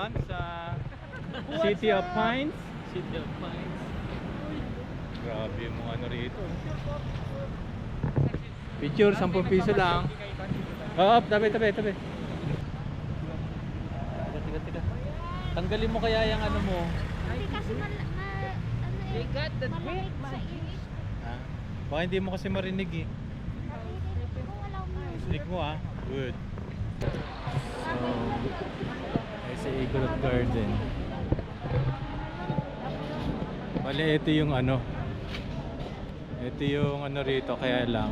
ngayon sa City of Pines. City of Pines. Grabe yung mga ano rito. Picture, 10 piso lang. Oo, tabi. Tiga. Tanggalin mo kaya yung ano mo. Hindi kasi They got the malamig sa init. Ha? Baka hindi mo kasi marinig eh. Narinig ko wala mo. Stick mo ah. Good. So, ay sa Igorot Garden. Bale, ito yung ano. Ito yung ano rito, kaya lang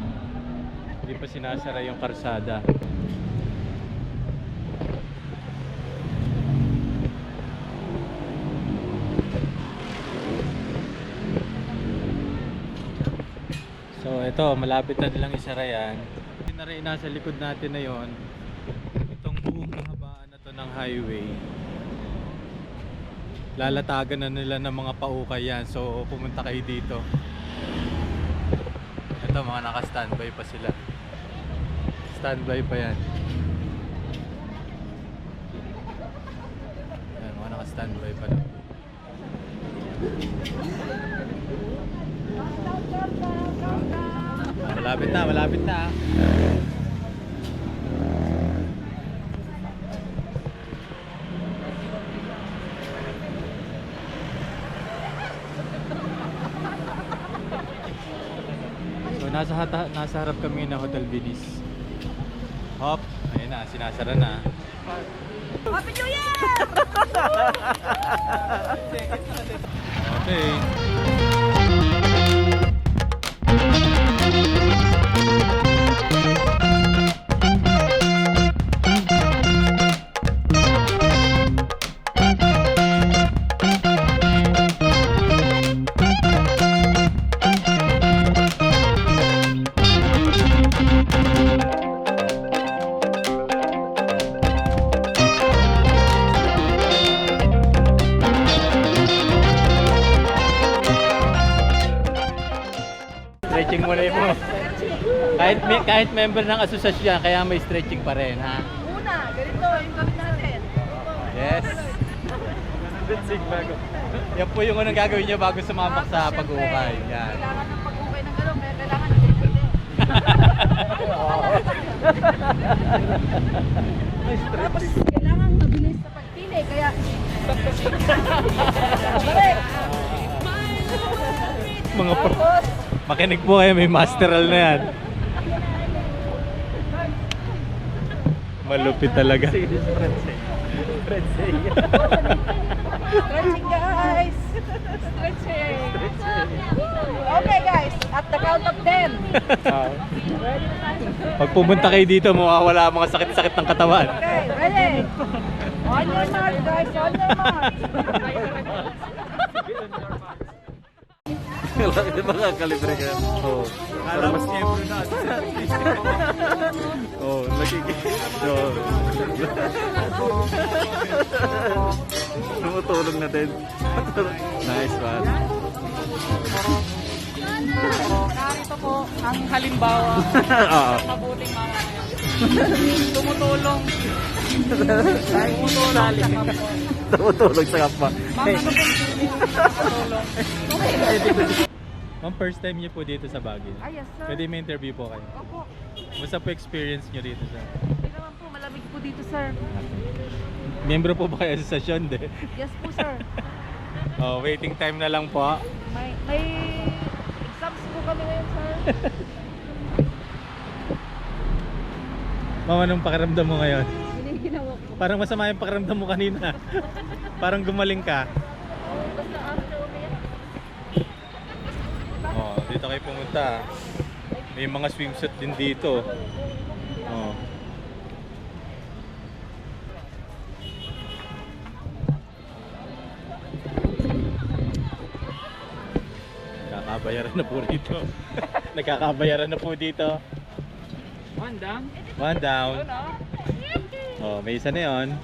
hindi pa sinasara yung karsada. So ito, malapit na nilang isara yan. Yung na rin nasa likod natin na yon, itong buong kahabaan na to ng highway, lalatagan na nila ng mga paukay yan. So pumunta kayo dito. Ito, mga naka-standby pa sila. Standby pa yan. Ayan, mga naka-standby pa lang. Malapit na. So nasa harap kami ng Hotel Venice. Hop, ayun na, sinasara na. Happy New Year! Okay. Stretching muna yun mo. Kahit member ng asosasyon, kaya may stretching pa rin, ha? Una, ganito yung gawin natin. Yes. Yan po yung unang gagawin nyo bago sumabak sa pag-uukay. Yan. Kailangan ng pag-ukay ng gano'n, kaya kailangan ng ganito. Tapos kailangan mabilis sa pagpili, kaya balik! Mga makinig po kayo, may masteral na yan. Malupit talaga. Stretching guys! Stretching! Okay guys, at the count of 10. Pag pumunta kayo dito, mawawala ang mga sakit-sakit ng katawan. Okay, ready? On your mark guys, on your mark. Kailangan din makakalibre ka. Oo. Kala mas siyempre na. Oo, Tumutulong na din. Nice one. Narito po ang halimbawa Oo. ng mabuting mga tumutulong. Tumutulong sa kapwa. Mga ano po tumutulong. Ma'am, first time niyo po dito sa Baguio. Ah, yes sir. Pwede may interview po kayo. Opo. Musta po experience niyo dito, sir? Hindi naman po, malamig po dito sir. Membro po ba kayo sa stasyon? De? Yes po sir. Oh, waiting time na lang po. May exams po kami ngayon sir. Ma'am, anong pakiramdam mo ngayon? Yun yung ginawa ko. Parang masama yung pakiramdam mo kanina. Parang gumaling ka. Basta after umiyak. Oh, dito kayo pumunta. May mga swimsuit din dito. Oh. Nakakabayaran na po dito. Nagkakabayaran na po dito. One down. One down. Oh, may isa na yun.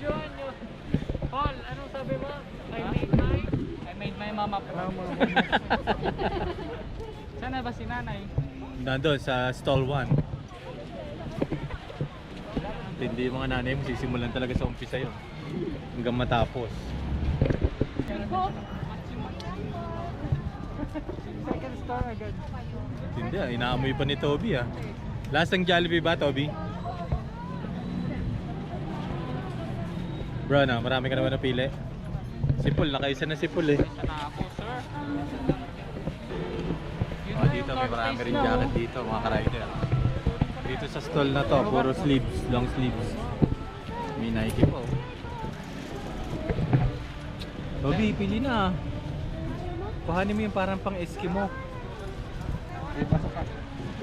Join you. Paul, anong sabi mo? I made my mama proud. Sana ba si nanay? Nandun sa stall 1. Matindi yung mga nanay mo, sisimulan talaga sa umpisa yun. Hanggang matapos. Second star agad. Hindi ah, inaamoy pa ni Toby ah. Lasang Jollibee ba, Toby? Bro, na, marami ka naman napili. Sipol, nakaisa na sipol eh. Sana ako, sir. Oh, dito may marami rin jacket dito, mga ka-rider. Dito sa stall na to, puro sleeves, long sleeves. May Nike po. Toby, pili na. Kuhanin mo yung parang pang Eskimo.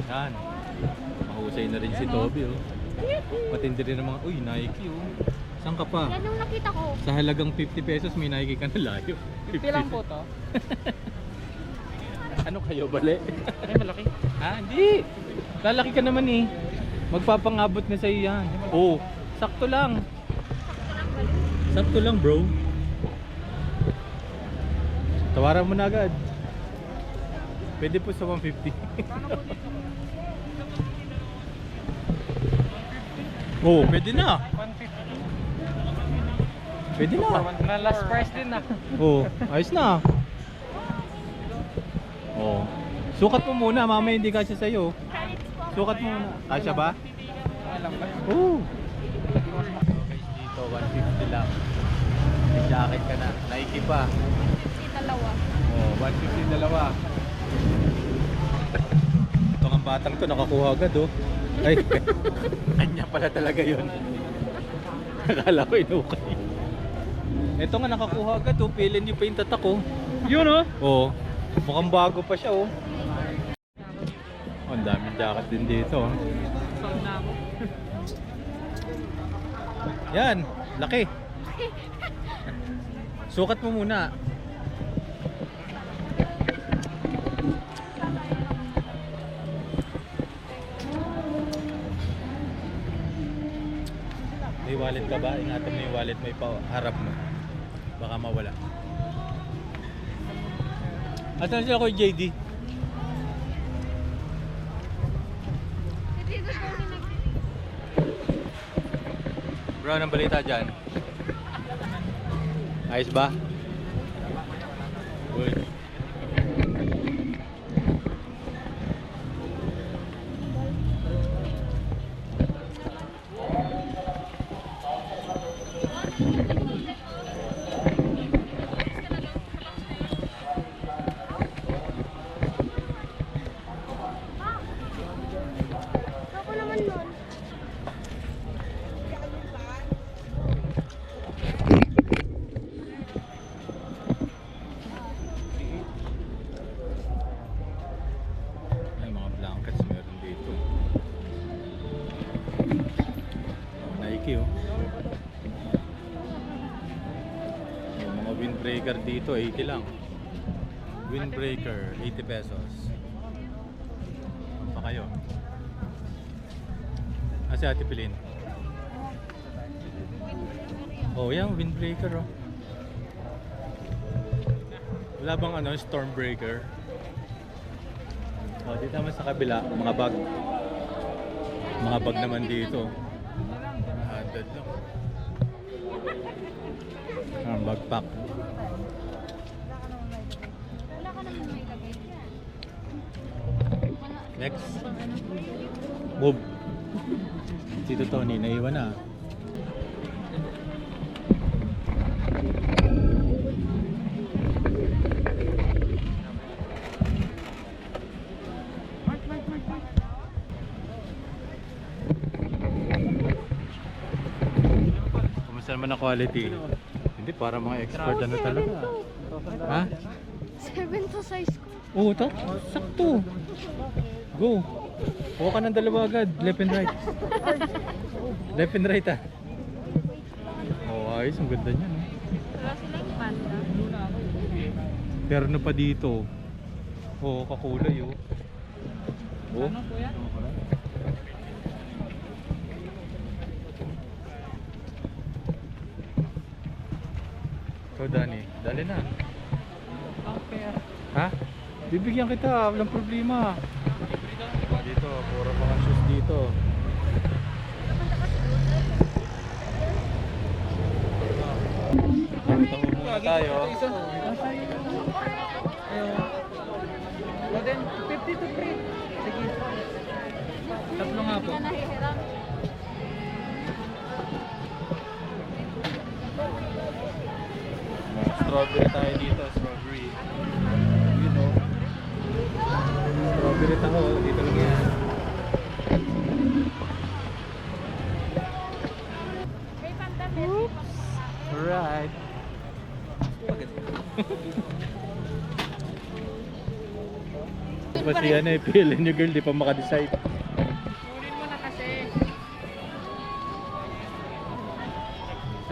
Yan. Mahusay na rin si Toby oh. Matindi rin ng mga, uy, Nike oh. Saan ka pa? Yan yung nakita ko. Sa halagang 50 pesos may Nike ka na layo. 50 lang po to. Ano kayo, bali? Ay, malaki. Ah, hindi. Lalaki ka naman eh. Magpapangabot na sa'yo yan. Oo. Sakto lang. Sakto lang, bro. Tawaran mo na agad. Pwede po sa 150. Oo, pwede na. 150. Pwede na. Na last price din na. Oo, ayos na. Oo. Sukat mo muna, mamaya hindi kasya sa'yo. Sukat mo muna. Kasya ba? Alam ba? Oo. Okay, dito 150 lang. May jacket ka na. Nike pa. Si dalawa. Oh, 150 dalawa. Ito ang batang to nakakuha agad oh. Ay, kanya pala talaga yun. Akala ko inukay. Ito nga nakakuha agad oh. Pilin niyo pa yung tatak oh. Yun oh. Oo. Mukhang bago pa siya oh. Oh, ang daming jacket din dito oh. Sold na ako. Yan, laki. Sukat mo muna. May wallet ka ba? Ingatan mo yung wallet mo, ipaharap mo. Baka mawala. Asan siya ko JD? Dito po nag... Bro, anong balita dyan? Ayos ba? Good. Ako naman nun. Ay, mga blankets meron dito. Oh, Nike oh. Yung mga windbreaker dito, 80 lang. Windbreaker, 80 pesos. Ano pa kayo? Ah, si Ate Pilin. Oh, yan, windbreaker oh. Wala bang ano, stormbreaker? Oh, dito naman sa kabila, mga bag. Mga bag naman dito. Hadad lang. Ah, backpack. Wala ka naman may lagay dyan. Next. Move. Dito Tony, naiwan na. Kumusta naman ang quality? Hindi, para mga expert ano talaga. Ha? 7 to size ko. Oo, to? Sakto. Go. Kuha ka ng dalawa agad. Left and right. Left and right ah. Oh, ayos. Ang ganda niyan. Wala sila yung panda. Terno pa dito. Oo, kakulay oh. Oh. Ano po yan? Ikaw Dani, dali na. Okay. Ha? Bibigyan kita, walang problema. Dito, puro mga shoes dito. Taho muna tayo. Then, 50 to 3. Sige. Tatlo nga po. Na nahihiram. Strawberry tayo dito, strawberry. You know. Strawberry taho, dito lang yan. May pandamit. Alright. Kasi yan eh, pili nyo girl, di pa makadecide. Kunin mo na kasi.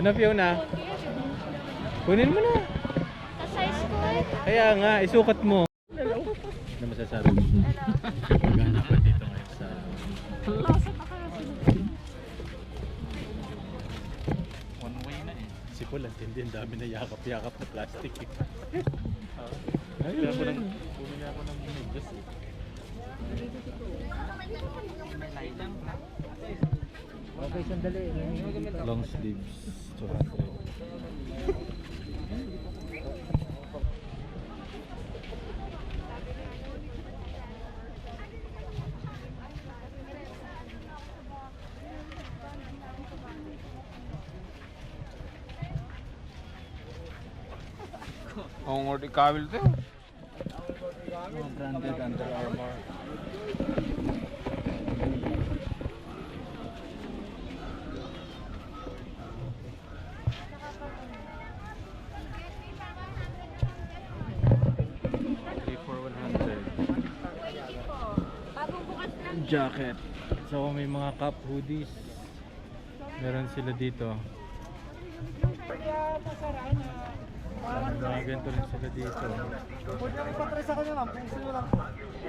Ano Fiona? Kunin mo na. Sa size ko eh. Kaya nga, isukat mo. Ano masasabi mo? Maganapan dito ngayon sa... One way na eh. Si Paul, ang tindi, ang dami na yakap-yakap na plastic. Bumili ako ng medyas eh. Okay, sandali. Long sleeves, 200. Ang ordi kawil to. Branded Under Armour. Jacket. So may mga cap hoodies. Meron sila dito. Mga ganito rin sila dito. Pwede lang ipatres ako nyo lang. Puso nyo lang.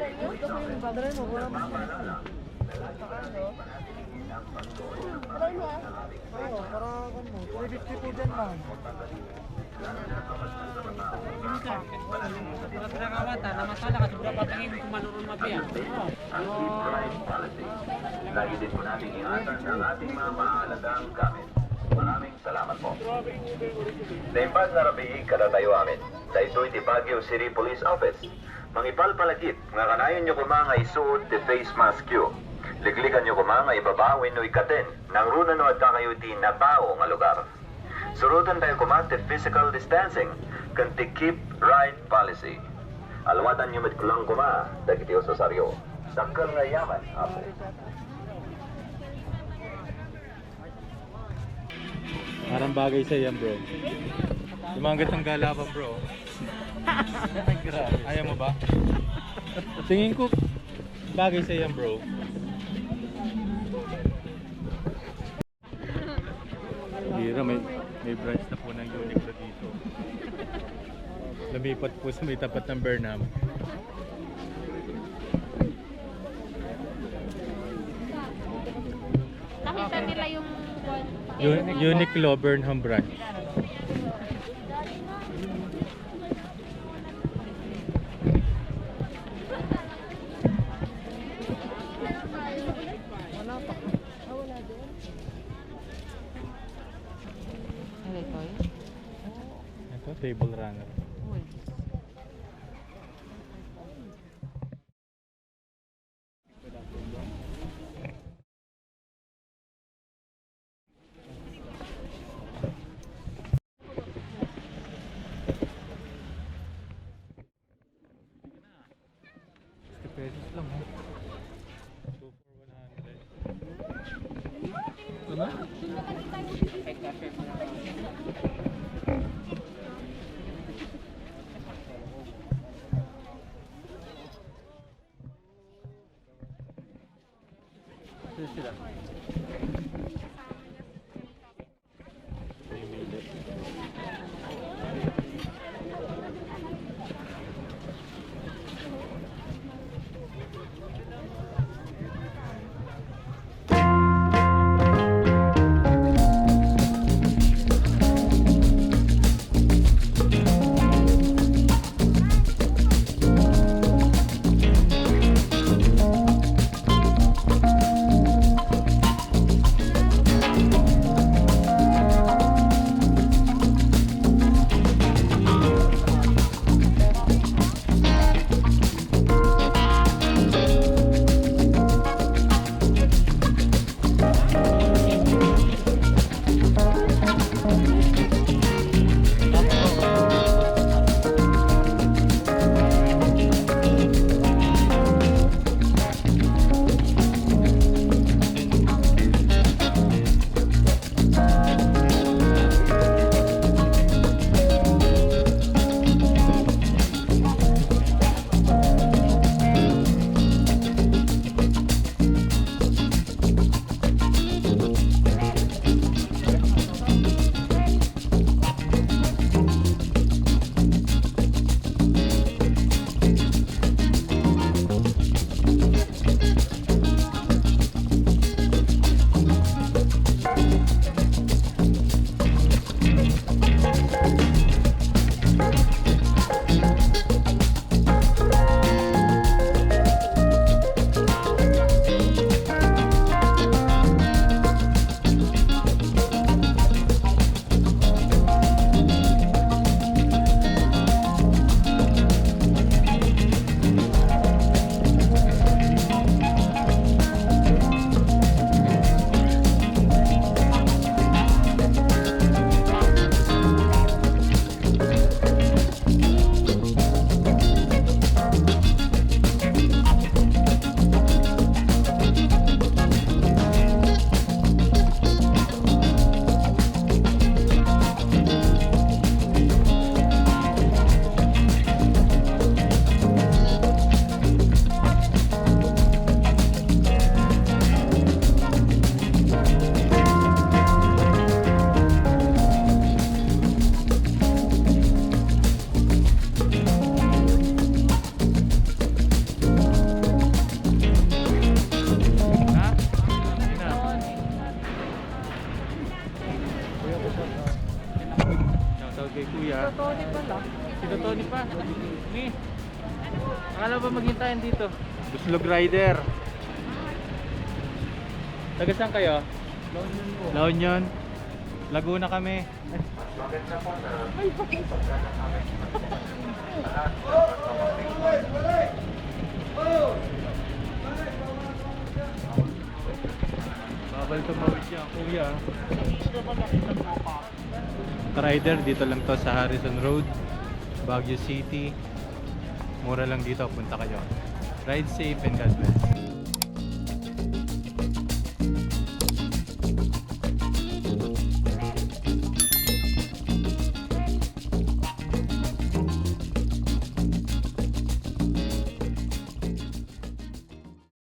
Ito po yung padre mo. Wala mo. Oo, para kan mo. 350 po dyan lang. Surat na kawata na masala kasi berapa pangin kumanurun mabiya. Lagi din po namin ingatan ang ating mga mahalagang gamit. Maraming salamat po. Naimbag na rabi kadatayo amin. Sa ito'y di Baguio City Police Office. Mangipalpalagip nga kanayon nyo kumanga isuot ti face mask yun. Liglikan nyo kumanga ibabawin no ikaten nang runan no at kakayuti na bao nga lugar. Surutan tayo kumante physical distancing kanti keep right policy. Alwatan nyo met kulang kuma dagiti ososaryo. Dakkel nga yaman, apo. Parang bagay sa yan bro. Lumangat ng gala pa bro. Ayaw mo ba? Tingin ko bagay sa yan bro. Hira, may branch na po ng Uniqlo dito. Lumipat po sa may tapat ng Burnham. Nakita nila yung Uniqlo Burnham branch. Ito, table runner. Pesos lang ha. 2 for 100. Ano? Sila. Akala ba maghintayin dito? Buslog Rider. Taga saan kayo? La Union. Laguna kami. Bawal tumawid siya, kuya. Rider, dito lang to sa Harrison Road, Baguio City. Mura lang dito, punta kayo. Ride safe and God bless.